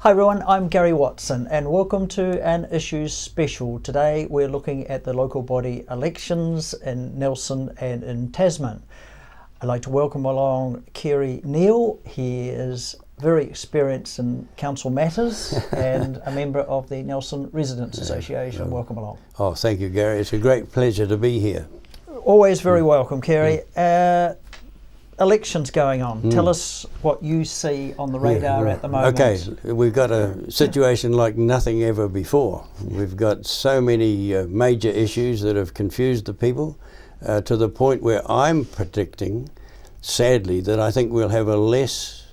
Hi everyone, I'm Gary Watson and welcome to an Issues Special. Today we're looking at the local body elections in Nelson and in Tasman. I'd like to welcome along Kerry Neal. He is very experienced in council matters and a member of the Nelson Residents Association. Welcome along. Oh, thank you, Gary. It's a great pleasure to be here. Always very welcome, Kerry. Elections going on. Tell us what you see on the radar at the moment. Okay, we've got a situation like nothing ever before. We've got so many major issues that have confused the people to the point where I'm predicting, sadly, that I think we'll have a less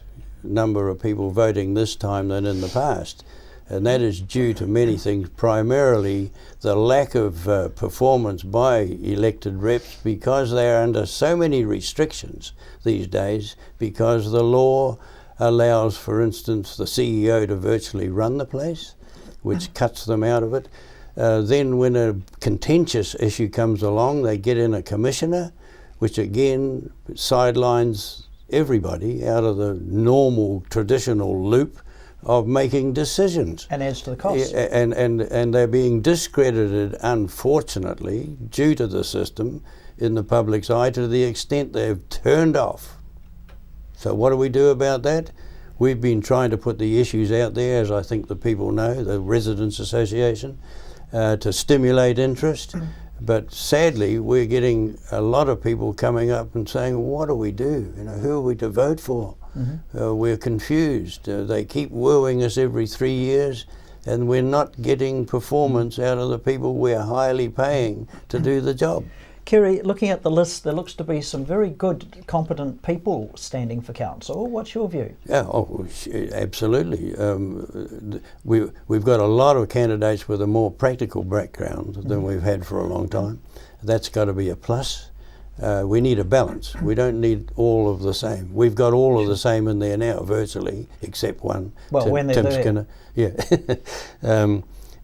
number of people voting this time than in the past. And that is due to many things, primarily the lack of performance by elected reps, because they are under so many restrictions these days, because the law allows, for instance, the CEO to virtually run the place, which cuts them out of it. Then when a contentious issue comes along, they get in a commissioner, which again sidelines everybody out of the normal traditional loop of making decisions. And adds to the cost. And they're being discredited, unfortunately, due to the system in the public's eye, to the extent they've turned off. So what do we do about that? We've been trying to put the issues out there, as I think the people know, the Residents Association, to stimulate interest. But sadly, we're getting a lot of people coming up and saying, what do we do? You know, who are we to vote for? We're confused. They keep wooing us every 3 years, and we're not getting performance out of the people we're highly paying to do the job. Kerry, looking at the list, there looks to be some very good, competent people standing for council. What's your view? Yeah, absolutely. We've got a lot of candidates with a more practical background than we've had for a long time. That's got to be a plus. We need a balance. We don't need all of the same. We've got all of the same in there now, virtually, except one. Well, when they're Tim there. Skinner. Yeah.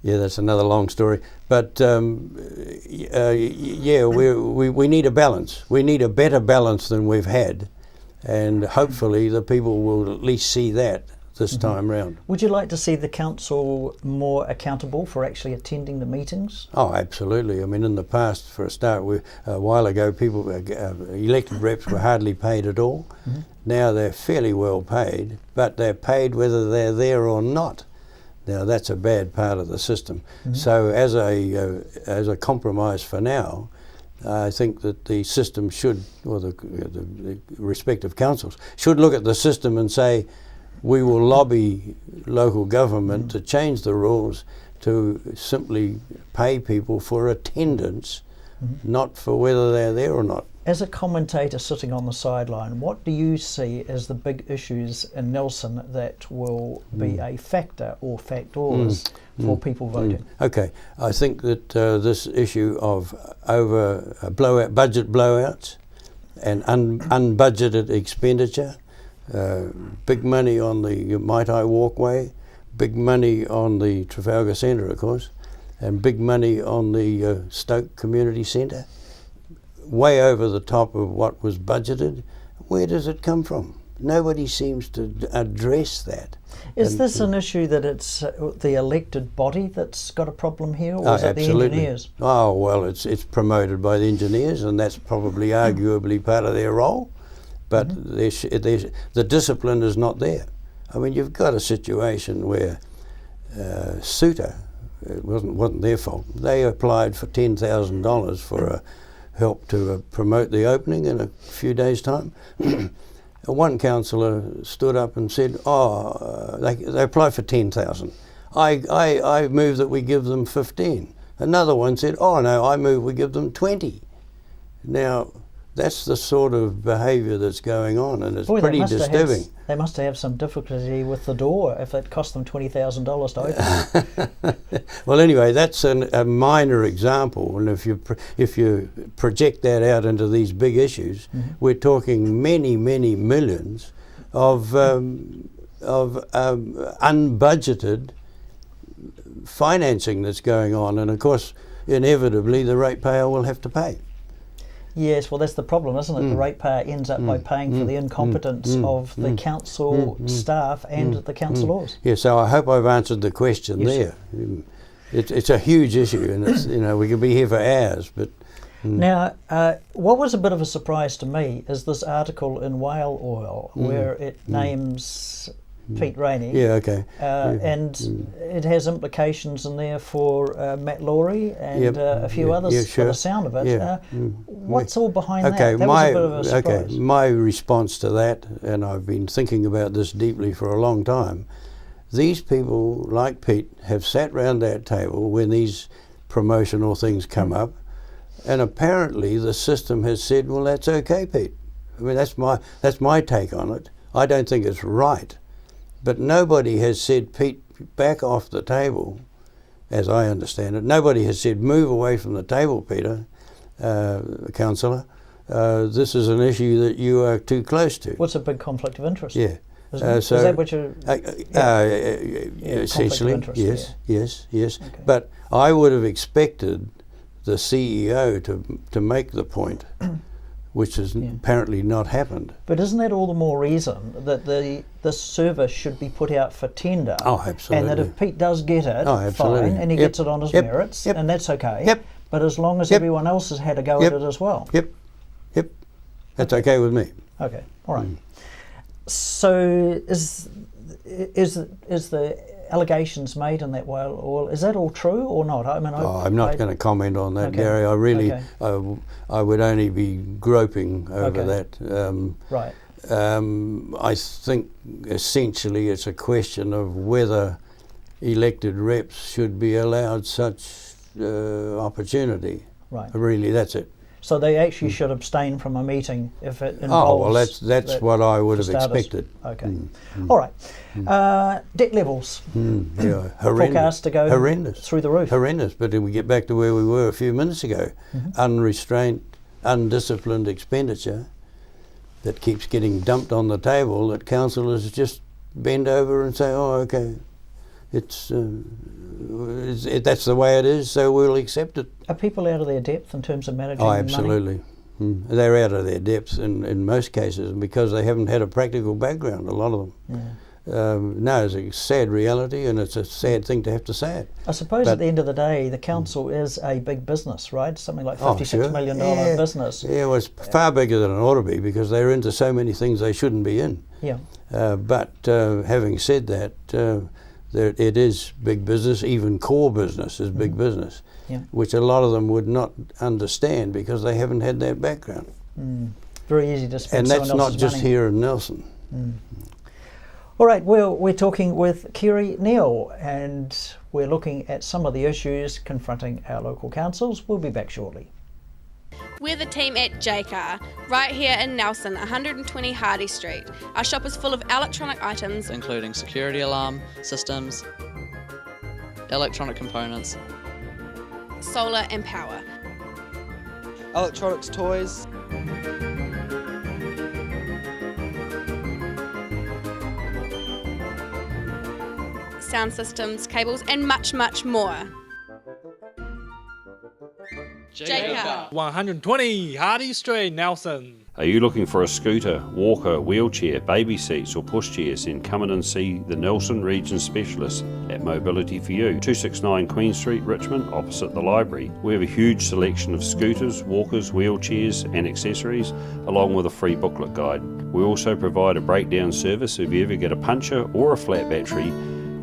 Yeah, that's another long story. But yeah, we need a balance. We need a better balance than we've had, and hopefully the people will at least see that this time round. Would you like to see the council more accountable for actually attending the meetings? Oh, absolutely. I mean, in the past, for a start, a while ago, people, elected reps were hardly paid at all. Now they're fairly well paid, but they're paid whether they're there or not. Now that's a bad part of the system. So as a compromise for now, I think that the system should, or the respective councils should look at the system and say, we will lobby local government to change the rules to simply pay people for attendance, not for whether they're there or not. As a commentator sitting on the sideline, what do you see as the big issues in Nelson that will be a factor or factors for people voting? Okay, I think that this issue of budget blowouts and unbudgeted expenditure, big money on the Maitai Walkway, big money on the Trafalgar Centre, of course, and big money on the Stoke Community Centre, way over the top of what was budgeted. Where does it come from? Nobody seems to address that. Is this an issue that it's the elected body that's got a problem here, or is it the engineers? Oh, well, it's promoted by the engineers, and that's probably arguably part of their role, but the discipline is not there. I mean, you've got a situation where Suter, it wasn't their fault, they applied for $10,000 for help to promote the opening in a few days' time. One councillor stood up and said, they applied for 10,000. I move that we give them 15. Another one said, oh no, I move we give them 20. Now, that's the sort of behaviour that's going on, and it's pretty disturbing. They must have some difficulty with the door if it cost them $20,000 to open. Well, anyway, that's a minor example, and if you project that out into these big issues, we're talking many, many millions of unbudgeted financing that's going on, and of course, inevitably, the ratepayer will have to pay. Yes, well, that's the problem, isn't it? The ratepayer ends up by paying for the incompetence of the council staff and the councillors. Yeah, so I hope I've answered the question there. It's a huge issue, and it's, we could be here for hours, but... Now, what was a bit of a surprise to me is this article in Whale Oil where it names Pete Rainey. Yeah, okay. And it has implications in there for Matt Laurie and a few others sure. for the sound of it. Yeah. What's all behind okay, that? That was a bit of a surprise. Okay, my response to that, and I've been thinking about this deeply for a long time, these people, like Pete, have sat round that table when these promotional things come up, and apparently the system has said, well, that's okay, Pete. I mean, that's my take on it. I don't think it's right. But nobody has said, Pete, back off the table, as I understand it. Nobody has said, move away from the table, Peter, councillor. This is an issue that you are too close to. What's a big conflict of interest? Yeah. Is that what you're... essentially, interest, yes. Okay. But I would have expected the CEO to make the point, which has apparently not happened. But isn't that all the more reason that this service should be put out for tender? Oh, absolutely. And that if Pete does get it, absolutely. fine, and he gets it on his merits, and that's okay. Yep. But as long as everyone else has had a go at it as well. Yep. That's okay with me. Okay, all right. So is the allegations made in that Whale Oil, is that all true or not? I mean, I'm not going to comment on that, Okay. Gary. I really, Okay. I would only be groping over Okay. that. Right. I think essentially it's a question of whether elected reps should be allowed such opportunity. Right. Really, that's it. So they actually should abstain from a meeting if it involves... Oh, well, that's what I would have for starters. expected. Okay. All right. Debt levels. Yeah, Forecast to go horrendous. through the roof. Horrendous. But if we get back to where we were a few minutes ago, unrestrained, undisciplined expenditure that keeps getting dumped on the table, that councillors just bend over and say, oh, okay, that's the way it is, so we'll accept it. Are people out of their depth in terms of managing Oh, money? absolutely. They're out of their depth in most cases because they haven't had a practical background, a lot of them. No, it's a sad reality, and it's a sad thing to have to say it. I suppose at the end of the day, the council is a big business, right? Something like $56 million business. Yeah, well, it's far bigger than it ought to be because they're into so many things they shouldn't be in. Yeah. But having said that, it is big business, even core business is big business, which a lot of them would not understand because they haven't had that background. Very easy to spend and someone that's not else's just money. here in Nelson. All right, well, we're talking with Kerry Neal and we're looking at some of the issues confronting our local councils. We'll be back shortly. We're the team at JCar, right here in Nelson, 120 Hardy Street. Our shop is full of electronic items, including security alarm systems, electronic components, solar and power. Electronics, toys, sound systems, cables, and much, much more. JCar. 120 Hardy Street, Nelson. Are you looking for a scooter, walker, wheelchair, baby seats or pushchairs? Then come in and see the Nelson Region Specialist at Mobility for You, 269 Queen Street, Richmond, opposite the library. We have a huge selection of scooters, walkers, wheelchairs and accessories, along with a free booklet guide. We also provide a breakdown service if you ever get a puncture or a flat battery.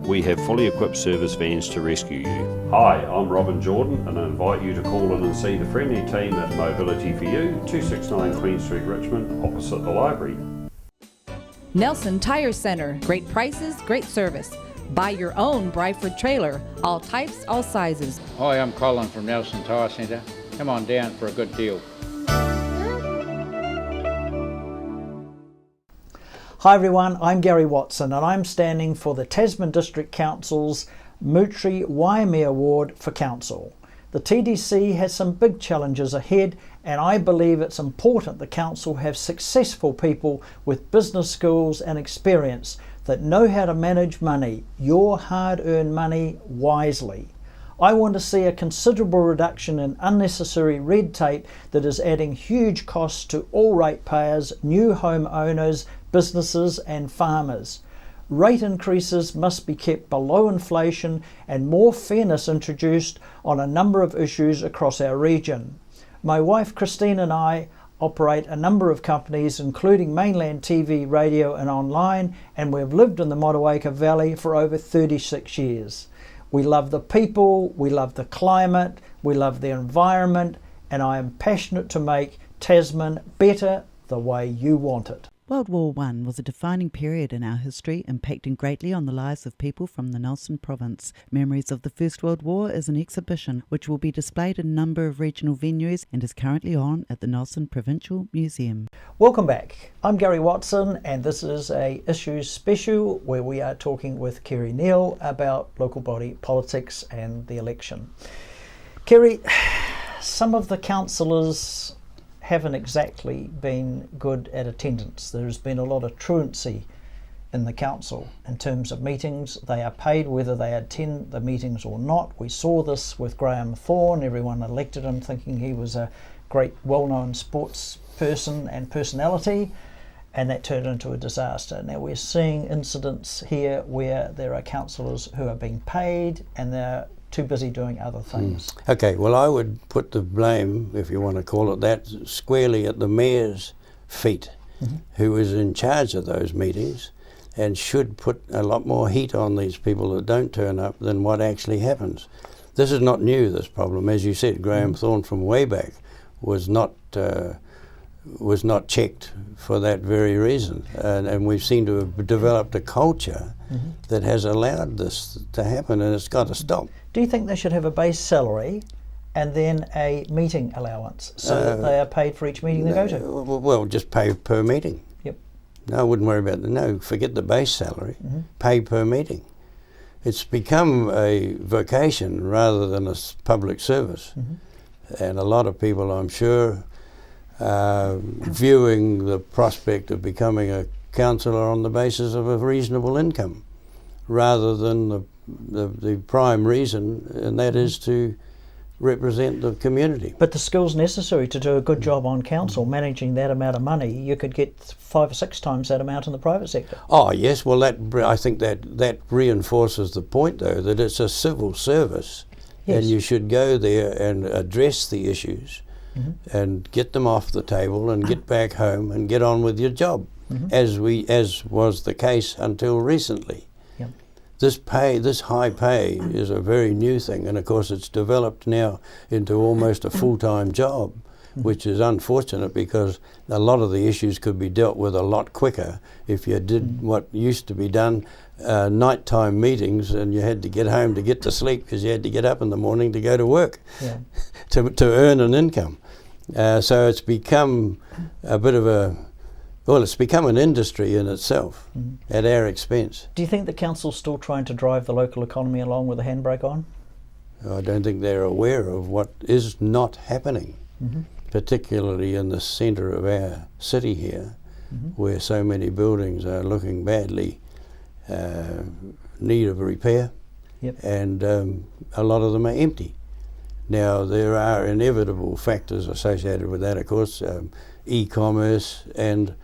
We have fully equipped service vans to rescue you. Hi, I'm Robin Jordan and I invite you to call in and see the friendly team at Mobility for You, 269 Queen Street, Richmond, opposite the library. Nelson Tire Center. Great prices, great service. Buy your own Bryford trailer. All types, all sizes. Hi, I'm Colin from Nelson Tire Centre. Come on down for a good deal. Hi everyone, I'm Gary Watson and I'm standing for the Tasman District Council's Mootri Waimea Award for Council. The TDC has some big challenges ahead and I believe it's important the Council have successful people with business skills and experience that know how to manage money, your hard-earned money, wisely. I want to see a considerable reduction in unnecessary red tape that is adding huge costs to all ratepayers, new home owners, businesses and farmers. Rate increases must be kept below inflation and more fairness introduced on a number of issues across our region. My wife Christine and I operate a number of companies including mainland TV, radio and online, and we've lived in the Motueka Valley for over 36 years. We love the people, we love the climate, we love the environment, and I am passionate to make Tasman better the way you want it. World War I was a defining period in our history, impacting greatly on the lives of people from the Nelson province. Memories of the First World War is an exhibition which will be displayed in a number of regional venues and is currently on at the Nelson Provincial Museum. Welcome back. I'm Gary Watson and this is a Issues Special where we are talking with Kerry Neal about local body politics and the election. Kerry, some of the councillors haven't exactly been good at attendance. There's been a lot of truancy in the council in terms of meetings. They are paid whether they attend the meetings or not. We saw this with Graham Thorne. Everyone elected him thinking he was a great well-known sports person and personality, and that turned into a disaster. Now we're seeing incidents here where there are councillors who are being paid and they're too busy doing other things. Okay, well I would put the blame, if you want to call it that, squarely at the mayor's feet, who is in charge of those meetings and should put a lot more heat on these people that don't turn up than what actually happens. This is not new, this problem. As you said, Graham Thorne from way back was not checked for that very reason, and we seem to have developed a culture that has allowed this to happen, and it's got to stop. Do you think they should have a base salary and then a meeting allowance so that they are paid for each meeting they go to? Well, just pay per meeting. Yep. No, I wouldn't worry about forget the base salary, pay per meeting. It's become a vocation rather than a public service, and a lot of people, I'm sure, viewing the prospect of becoming a councillor on the basis of a reasonable income rather than the prime reason, and that is to represent the community. But the skills necessary to do a good job on council, managing that amount of money, you could get 5 or 6 times that amount in the private sector. Oh yes, well I think that reinforces the point though, that it's a civil service, and you should go there and address the issues and get them off the table and get back home and get on with your job, as was the case until recently. This high pay is a very new thing, and of course it's developed now into almost a full-time job, which is unfortunate because a lot of the issues could be dealt with a lot quicker if you did what used to be done, nighttime meetings, and you had to get home to get to sleep because you had to get up in the morning to go to work to earn an income. So it's become a bit of it's become an industry in itself at our expense. Do you think the council's still trying to drive the local economy along with the handbrake on? I don't think they're aware of what is not happening, particularly in the centre of our city here, where so many buildings are looking badly need of repair, and a lot of them are empty. Now there are inevitable factors associated with that, of course, e-commerce and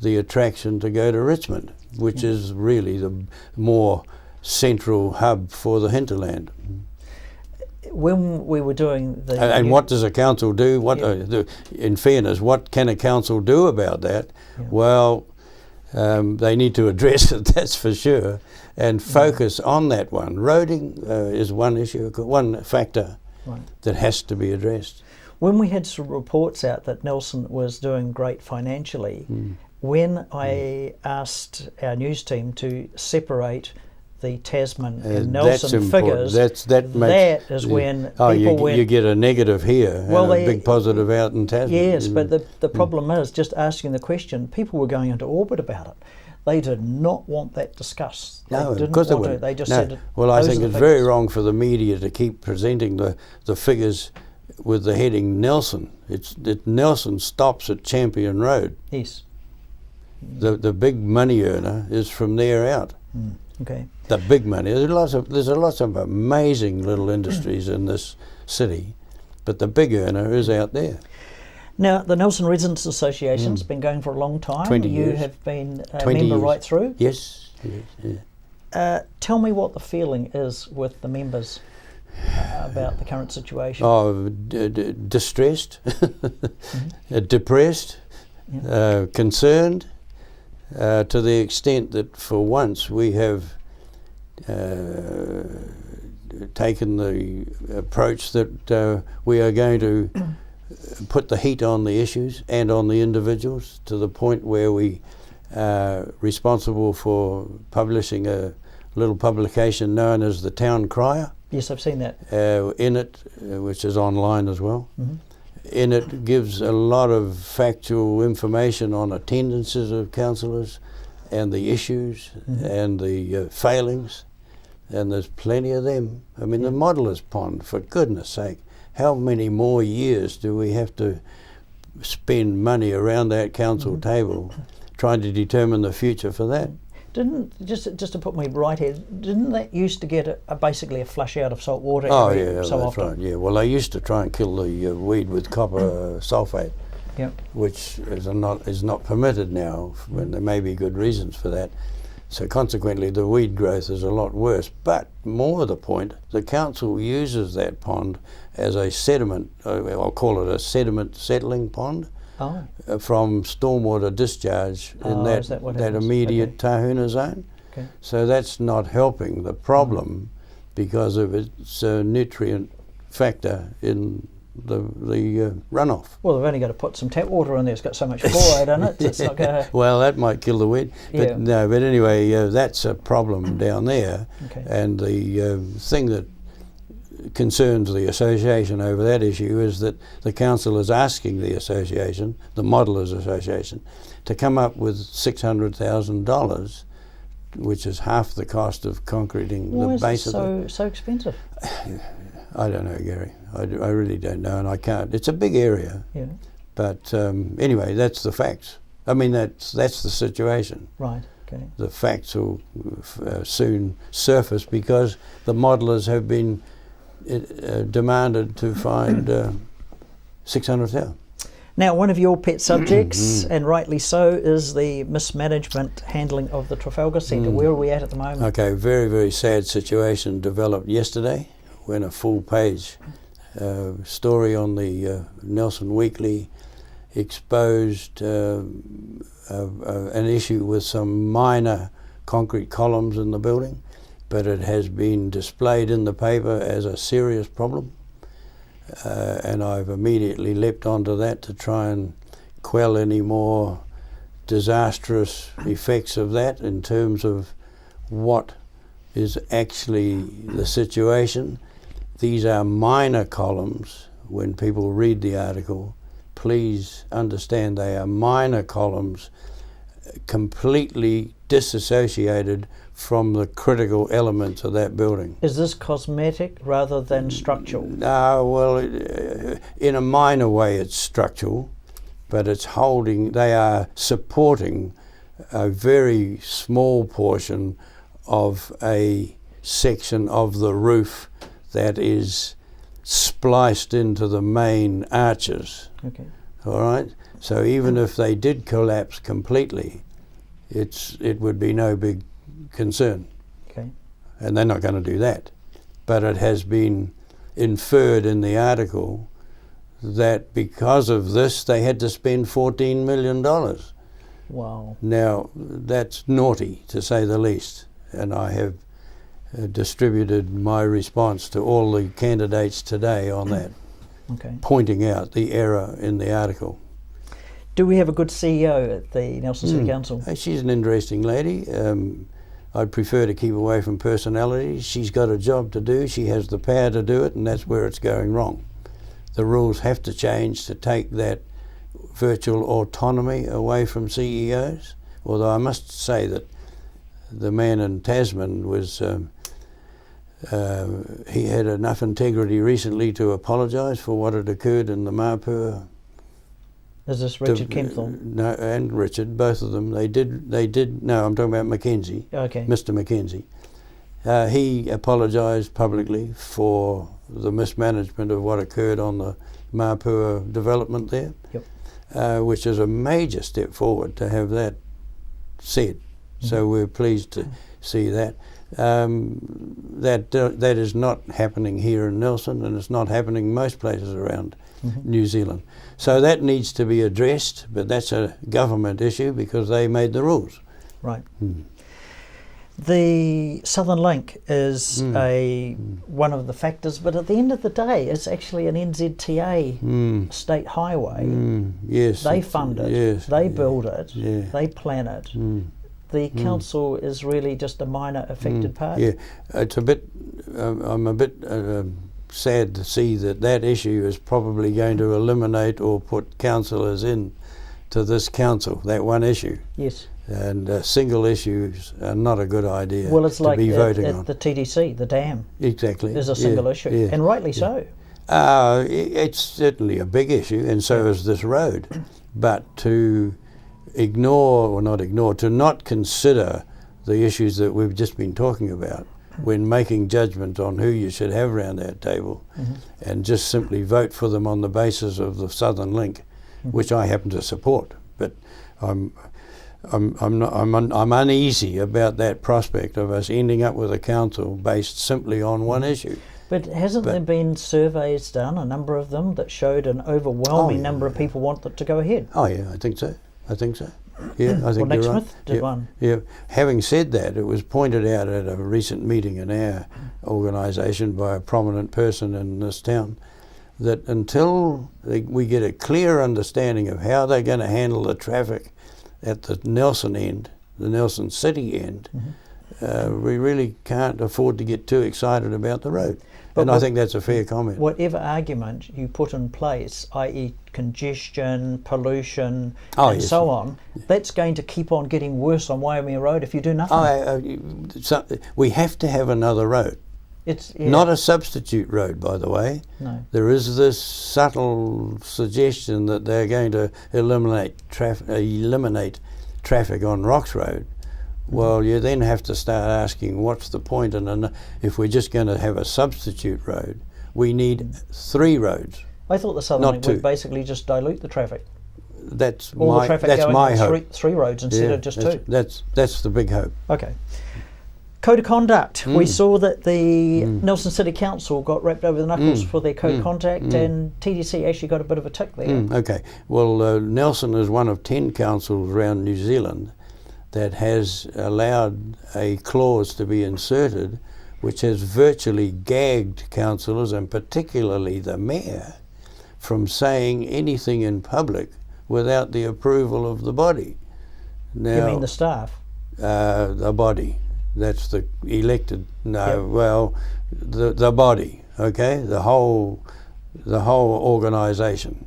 the attraction to go to Richmond, which is really the more central hub for the hinterland. When we were doing the... And what does a council do? In fairness, what can a council do about that? Well, they need to address it, that's for sure, and focus on that one. Roading is one issue, one factor that has to be addressed. When we had some reports out that Nelson was doing great financially, when I asked our news team to separate the Tasman and Nelson figures, that is when people went... You get a negative here and a big positive out in Tasman. Yes, but the problem is, just asking the question, people were going into orbit about it. They did not want that discussed. No, of course they wouldn't. They just said... Well, I think it's very wrong for the media to keep presenting the figures with the heading Nelson. Nelson stops at Champion Road. Yes. The big money earner is from there out. Okay. the big money. There's lots of amazing little industries in this city, but the big earner is out there. Now, the Nelson Residents Association's been going for a long time. 20 You years. have been a 20 member years. right through. Yes. Tell me what the feeling is with the members about the current situation. Oh, distressed, depressed, concerned, to the extent that for once we have taken the approach that we are going to put the heat on the issues and on the individuals, to the point where we are responsible for publishing a little publication known as the Town Crier. Yes, I've seen that. In it, which is online as well. In it gives a lot of factual information on attendances of councillors and the issues and the failings, and there's plenty of them. I mean, the Modeller's Pond, for goodness sake, how many more years do we have to spend money around that council table trying to determine the future for that? Didn't, just to put me right here, didn't that used to get basically a flush out of salt water Oh every yeah, so that's often? right. Yeah, well, they used to try and kill the weed with copper sulfate, which is not permitted now, when there may be good reasons for that. So consequently, the weed growth is a lot worse. But more to the point, the council uses that pond as a sediment. I'll call it a sediment settling pond. From stormwater discharge in that immediate Tahuna zone. Okay. So that's not helping the problem because of its nutrient factor in the runoff. Well, they've only got to put some tap water in there. It's got so much fluoride in it. It's not going to... Well, that might kill the weed. But no, but anyway, that's a problem down there. Okay. And the thing that concerns the association over that issue is that the council is asking the association, the Modelers Association, to come up with $600,000, which is half the cost of concreting the base of Why is it so expensive? I don't know, Gary. I really don't know, and I can't. It's a big area. Yeah. But anyway, that's the facts. I mean, that's the situation. Right. Okay. The facts will soon surface because the modelers have been demanded to find 600,000. Now, one of your pet subjects, and rightly so, is the mismanagement handling of the Trafalgar Centre. Where are we at the moment? Okay, very, very sad situation developed yesterday when a full-page story on the Nelson Weekly exposed an issue with some minor concrete columns in the building, but it has been displayed in the paper as a serious problem. And I've immediately leapt onto that to try and quell any more disastrous effects of that in terms of what is actually the situation. These are minor columns. When people read the article, please understand they are minor columns, completely disassociated from the critical elements of that building. Is this cosmetic rather than structural? Well, in a minor way it's structural, but they are supporting a very small portion of a section of the roof that is spliced into the main arches. Okay. All right? So even if they did collapse completely, it would be no big concern. Okay. And they're not going to do that. But it has been inferred in the article that because of this they had to spend $14 million. Wow. Now, that's naughty, to say the least. And I have distributed my response to all the candidates today on that, okay, pointing out the error in the article. Do we have a good CEO at the Nelson City Council? She's an interesting lady. I'd prefer to keep away from personalities. She's got a job to do. She has the power to do it, and that's where it's going wrong. The rules have to change to take that virtual autonomy away from CEOs. Although I must say that the man in Tasman was, he had enough integrity recently to apologise for what had occurred in the Mapua. Is this Richard Kempthorne? No, and Richard, both of them. They did. No, I'm talking about Mackenzie. Okay. Mr. Mackenzie. He apologised publicly for the mismanagement of what occurred on the Mapua development there, which is a major step forward to have that said. So we're pleased to see that. That is not happening here in Nelson, and it's not happening most places around New Zealand. So that needs to be addressed, but that's a government issue because they made the rules. Right. The Southern Link is one of the factors, but at the end of the day, it's actually an NZTA state highway. Yes, they fund it, they build it, they plan it. The council is really just a minor affected part. Yeah, it's a bit. I'm a bit sad to see that issue is probably going to eliminate or put councillors in to this council. That one issue. Yes. And single issues are not a good idea. Well, it's to like be voting at on. the TDC, the dam. Exactly. Is a single issue, and rightly so. It's certainly a big issue, and so is this road. But to ignore, or not ignore, to not consider the issues that we've just been talking about when making judgment on who you should have around that table, and just simply vote for them on the basis of the Southern Link, which I happen to support. But I'm uneasy about that prospect of us ending up with a council based simply on one issue. But hasn't there been surveys done, a number of them, that showed an overwhelming number of people want it to go ahead? Oh yeah, I think so. Yeah, I think well, Nick you're Smith right. did one. Yeah. Having said that, it was pointed out at a recent meeting in our organisation by a prominent person in this town that until we get a clear understanding of how they're going to handle the traffic at the Nelson end, the Nelson City end, we really can't afford to get too excited about the road. And I think that's a fair comment. Whatever argument you put in place, i.e. congestion, pollution, and so on, that's going to keep on getting worse on Waimea Road if you do nothing. We have to have another road. It's not a substitute road, by the way. No. There is this subtle suggestion that they're going to eliminate traffic on Rocks Road. Well, you then have to start asking what's the point, and if we're just going to have a substitute road, we need 3 roads. I thought the Southern Link would basically just dilute the traffic. That's all the traffic going my on hope. 3 roads instead of just 2. That's the big hope. Okay. Code of conduct. We saw that the Nelson City Council got wrapped over the knuckles for their code of conduct, and TDC actually got a bit of a tick there. Okay. Well, Nelson is one of 10 councils around New Zealand that has allowed a clause to be inserted which has virtually gagged councillors, and particularly the mayor, from saying anything in public without the approval of the body. Now, You mean the staff? The body. That's the elected. No, Yep. well, the body. Okay, the whole organisation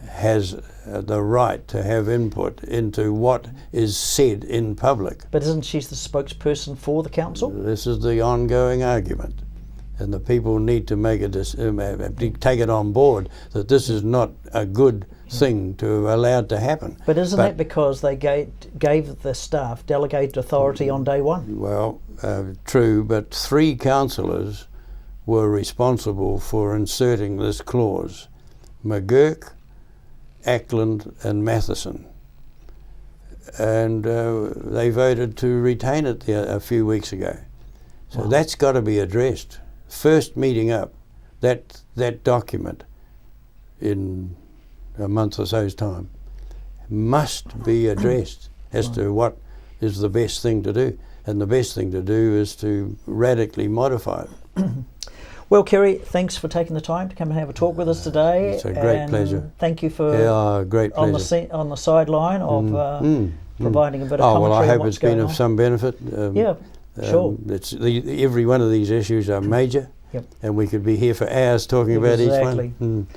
has the right to have input into what is said in public. But isn't she the spokesperson for the council? This is the ongoing argument, and the people need to make take it on board that this is not a good thing to allow to happen. But isn't that because they gave the staff delegated authority on day one? Well, true, but 3 councillors were responsible for inserting this clause: McGurk, Ackland and Matheson. And they voted to retain it a few weeks ago. So that's got to be addressed. First meeting up, that document in a month or so's time must be addressed as to what is the best thing to do. And the best thing to do is to radically modify it. Well, Kerry, thanks for taking the time to come and have a talk with us today. It's a great pleasure. Thank you for great pleasure. on the sideline of providing a bit of commentary. Well, I hope on it's been of on. some benefit. Sure. Every one of these issues are major, and we could be here for hours talking about each one.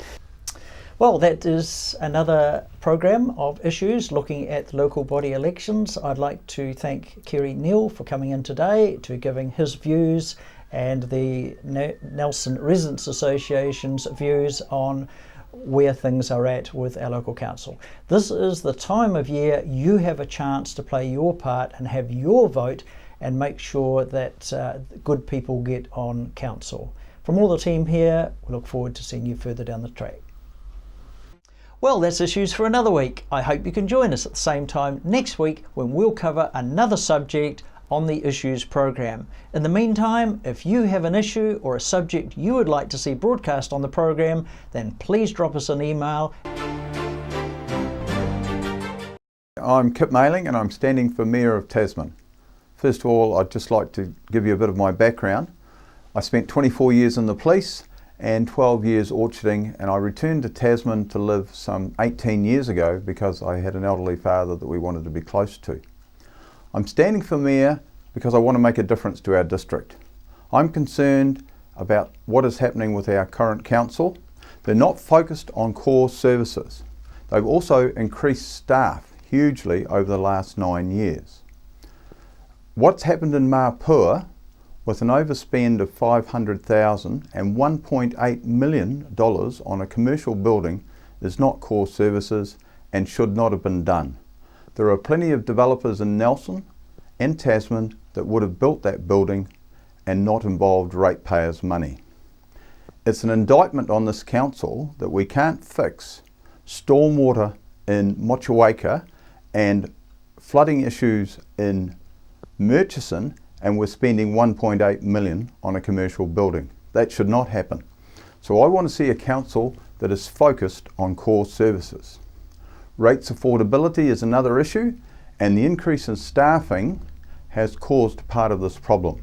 Well, that is another program of issues looking at local body elections. I'd like to thank Kerry Neal for coming in today to giving his views and the Nelson Residents Association's views on where things are at with our local council. This is the time of year you have a chance to play your part and have your vote and make sure that good people get on council. From all the team here, we look forward to seeing you further down the track. Well, that's Issues for another week. I hope you can join us at the same time next week when we'll cover another subject on the Issues program. In the meantime, if you have an issue or a subject you would like to see broadcast on the program, then please drop us an email. I'm Kip Mailing and I'm standing for Mayor of Tasman. First of all, I'd just like to give you a bit of my background. I spent 24 years in the police and 12 years orcharding, and I returned to Tasman to live some 18 years ago because I had an elderly father that we wanted to be close to. I'm standing for Mayor because I want to make a difference to our district. I'm concerned about what is happening with our current council. They're not focused on core services. They've also increased staff hugely over the last 9 years. What's happened in Mapua with an overspend of $500,000 and $1.8 million on a commercial building is not core services and should not have been done. There are plenty of developers in Nelson and Tasman that would have built that building and not involved ratepayers' money. It's an indictment on this council that we can't fix stormwater in Motueka and flooding issues in Murchison, and we're spending $1.8 million on a commercial building. That should not happen. So I want to see a council that is focused on core services. Rates affordability is another issue, and the increase in staffing has caused part of this problem.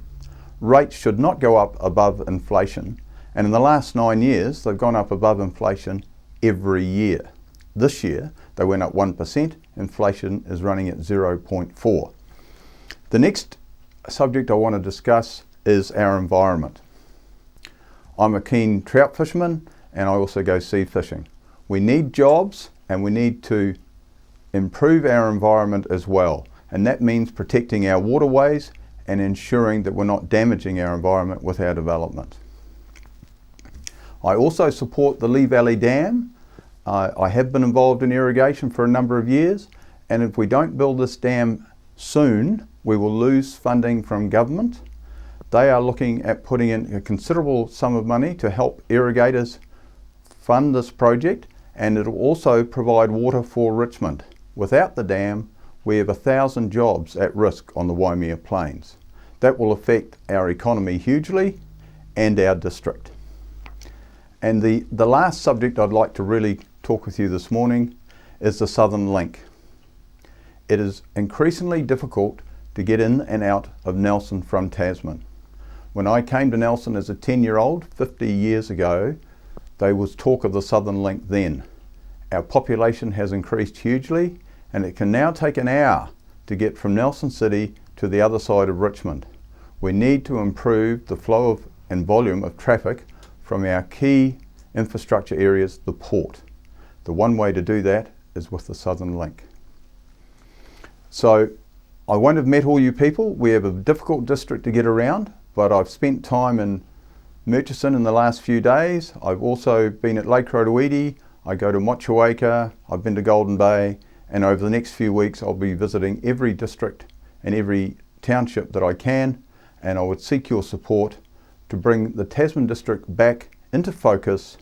Rates should not go up above inflation, and in the last 9 years they've gone up above inflation every year. This year they went up 1%, inflation is running at 0.4. The next subject I want to discuss is our environment. I'm a keen trout fisherman and I also go sea fishing. We need jobs and we need to improve our environment as well, and that means protecting our waterways and ensuring that we're not damaging our environment with our development. I also support the Lee Valley Dam. I have been involved in irrigation for a number of years, and if we don't build this dam soon, we will lose funding from government. They are looking at putting in a considerable sum of money to help irrigators fund this project, and it will also provide water for Richmond. Without the dam, we have 1,000 jobs at risk on the Waimea Plains. That will affect our economy hugely and our district. And the last subject I'd like to really talk with you this morning is the Southern Link. It is increasingly difficult to get in and out of Nelson from Tasman. When I came to Nelson as a 10-year-old 50 years ago, there was talk of the Southern Link then. Our population has increased hugely, and it can now take an hour to get from Nelson City to the other side of Richmond. We need to improve the flow of and volume of traffic from our key infrastructure areas, the port. The one way to do that is with the Southern Link. So I won't have met all you people. We have a difficult district to get around, but I've spent time in Murchison in the last few days. I've also been at Lake Rotoiti. I go to Motueka, I've been to Golden Bay, and over the next few weeks I'll be visiting every district and every township that I can, and I would seek your support to bring the Tasman district back into focus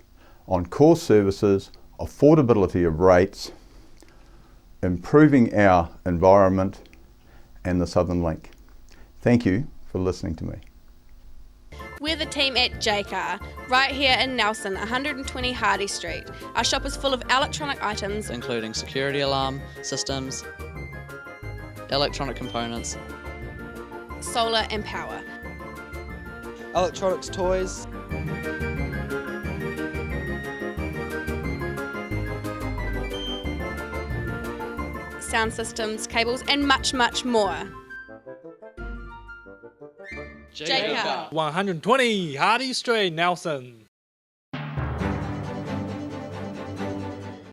on core services, affordability of rates, improving our environment, and the Southern Link. Thank you for listening to me. We're the team at JCar, right here in Nelson, 120 Hardy Street. Our shop is full of electronic items, including security alarm systems, electronic components, solar and power, electronics toys, sound systems, cables, and much, much more. JCar. 120 Hardy Street, Nelson.